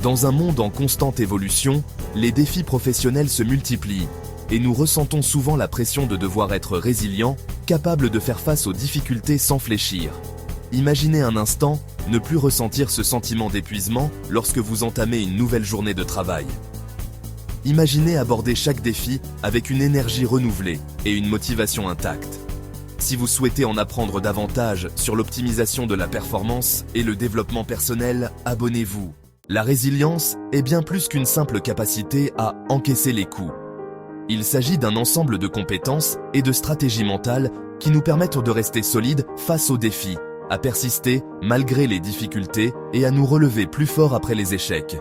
Dans un monde en constante évolution, les défis professionnels se multiplient et nous ressentons souvent la pression de devoir être résilient, capable de faire face aux difficultés sans fléchir. Imaginez un instant ne plus ressentir ce sentiment d'épuisement lorsque vous entamez une nouvelle journée de travail. Imaginez aborder chaque défi avec une énergie renouvelée et une motivation intacte. Si vous souhaitez en apprendre davantage sur l'optimisation de la performance et le développement personnel, abonnez-vous. La résilience est bien plus qu'une simple capacité à encaisser les coups. Il s'agit d'un ensemble de compétences et de stratégies mentales qui nous permettent de rester solides face aux défis, à persister malgré les difficultés et à nous relever plus fort après les échecs.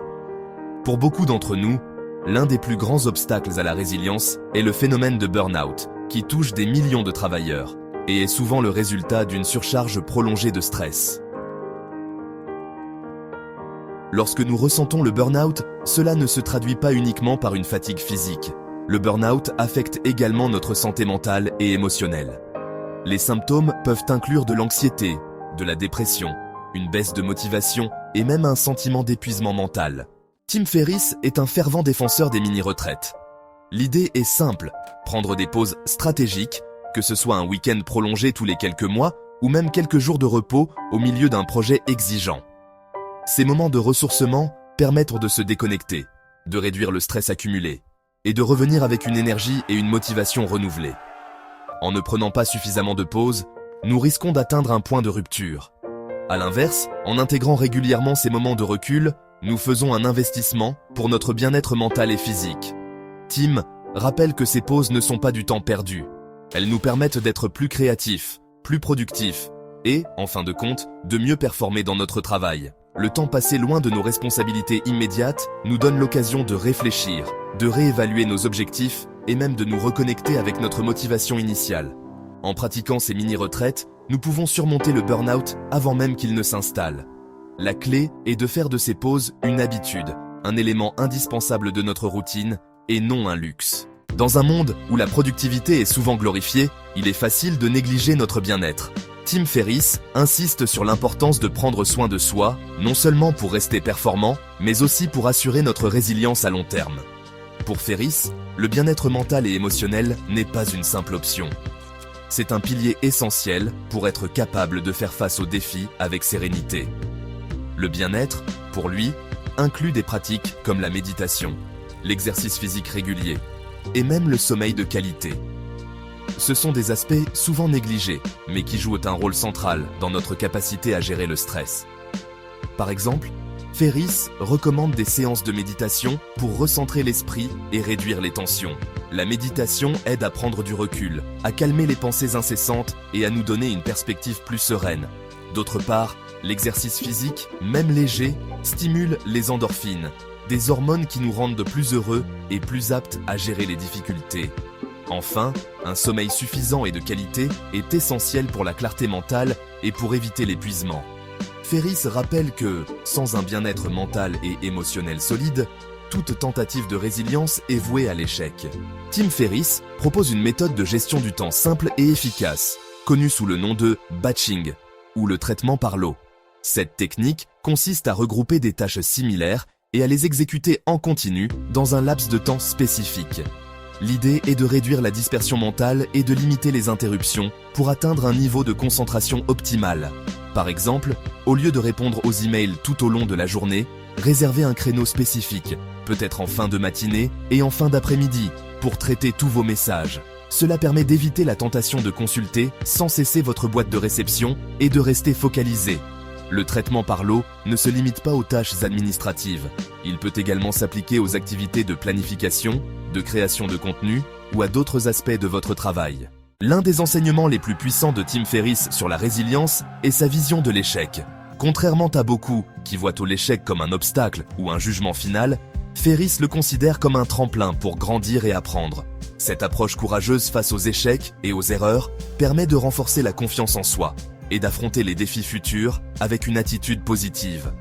Pour beaucoup d'entre nous, l'un des plus grands obstacles à la résilience est le phénomène de burn-out, qui touche des millions de travailleurs et est souvent le résultat d'une surcharge prolongée de stress. Lorsque nous ressentons le burn-out, cela ne se traduit pas uniquement par une fatigue physique. Le burn-out affecte également notre santé mentale et émotionnelle. Les symptômes peuvent inclure de l'anxiété, de la dépression, une baisse de motivation et même un sentiment d'épuisement mental. Tim Ferriss est un fervent défenseur des mini-retraites. L'idée est simple, prendre des pauses stratégiques, que ce soit un week-end prolongé tous les quelques mois ou même quelques jours de repos au milieu d'un projet exigeant. Ces moments de ressourcement permettent de se déconnecter, de réduire le stress accumulé et de revenir avec une énergie et une motivation renouvelées. En ne prenant pas suffisamment de pauses, nous risquons d'atteindre un point de rupture. À l'inverse, en intégrant régulièrement ces moments de recul, nous faisons un investissement pour notre bien-être mental et physique. Tim rappelle que ces pauses ne sont pas du temps perdu. Elles nous permettent d'être plus créatifs, plus productifs et, en fin de compte, de mieux performer dans notre travail. Le temps passé loin de nos responsabilités immédiates nous donne l'occasion de réfléchir, de réévaluer nos objectifs et même de nous reconnecter avec notre motivation initiale. En pratiquant ces mini-retraites, nous pouvons surmonter le burn-out avant même qu'il ne s'installe. La clé est de faire de ces pauses une habitude, un élément indispensable de notre routine et non un luxe. Dans un monde où la productivité est souvent glorifiée, il est facile de négliger notre bien-être. Tim Ferriss insiste sur l'importance de prendre soin de soi, non seulement pour rester performant, mais aussi pour assurer notre résilience à long terme. Pour Ferriss, le bien-être mental et émotionnel n'est pas une simple option. C'est un pilier essentiel pour être capable de faire face aux défis avec sérénité. Le bien-être, pour lui, inclut des pratiques comme la méditation, l'exercice physique régulier et même le sommeil de qualité. Ce sont des aspects souvent négligés, mais qui jouent un rôle central dans notre capacité à gérer le stress. Par exemple, Ferriss recommande des séances de méditation pour recentrer l'esprit et réduire les tensions. La méditation aide à prendre du recul, à calmer les pensées incessantes et à nous donner une perspective plus sereine. D'autre part, l'exercice physique, même léger, stimule les endorphines, des hormones qui nous rendent de plus heureux et plus aptes à gérer les difficultés. Enfin, un sommeil suffisant et de qualité est essentiel pour la clarté mentale et pour éviter l'épuisement. Ferriss rappelle que, sans un bien-être mental et émotionnel solide, toute tentative de résilience est vouée à l'échec. Tim Ferriss propose une méthode de gestion du temps simple et efficace, connue sous le nom de batching, ou le traitement par lot. Cette technique consiste à regrouper des tâches similaires et à les exécuter en continu dans un laps de temps spécifique. L'idée est de réduire la dispersion mentale et de limiter les interruptions pour atteindre un niveau de concentration optimal. Par exemple, au lieu de répondre aux emails tout au long de la journée, réservez un créneau spécifique, peut-être en fin de matinée et en fin d'après-midi, pour traiter tous vos messages. Cela permet d'éviter la tentation de consulter sans cesser votre boîte de réception et de rester focalisé. Le traitement par lot ne se limite pas aux tâches administratives. Il peut également s'appliquer aux activités de planification, de création de contenu ou à d'autres aspects de votre travail. L'un des enseignements les plus puissants de Tim Ferriss sur la résilience est sa vision de l'échec. Contrairement à beaucoup qui voient l'échec comme un obstacle ou un jugement final, Ferriss le considère comme un tremplin pour grandir et apprendre. Cette approche courageuse face aux échecs et aux erreurs permet de renforcer la confiance en soi et d'affronter les défis futurs avec une attitude positive.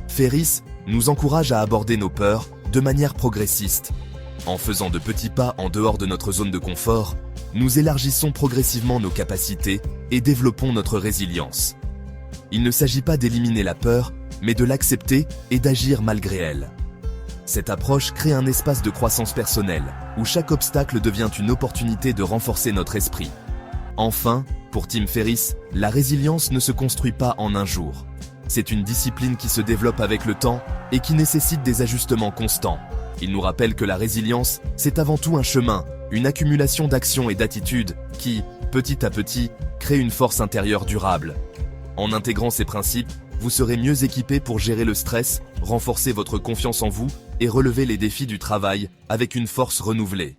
Ferriss nous encourage à aborder nos peurs de manière progressiste. En faisant de petits pas en dehors de notre zone de confort, nous élargissons progressivement nos capacités et développons notre résilience. Il ne s'agit pas d'éliminer la peur, mais de l'accepter et d'agir malgré elle. Cette approche crée un espace de croissance personnelle, où chaque obstacle devient une opportunité de renforcer notre esprit. Enfin, pour Tim Ferriss, la résilience ne se construit pas en un jour. C'est une discipline qui se développe avec le temps et qui nécessite des ajustements constants. Il nous rappelle que la résilience, c'est avant tout un chemin, une accumulation d'actions et d'attitudes qui, petit à petit, crée une force intérieure durable. En intégrant ces principes, vous serez mieux équipé pour gérer le stress, renforcer votre confiance en vous et relever les défis du travail avec une force renouvelée.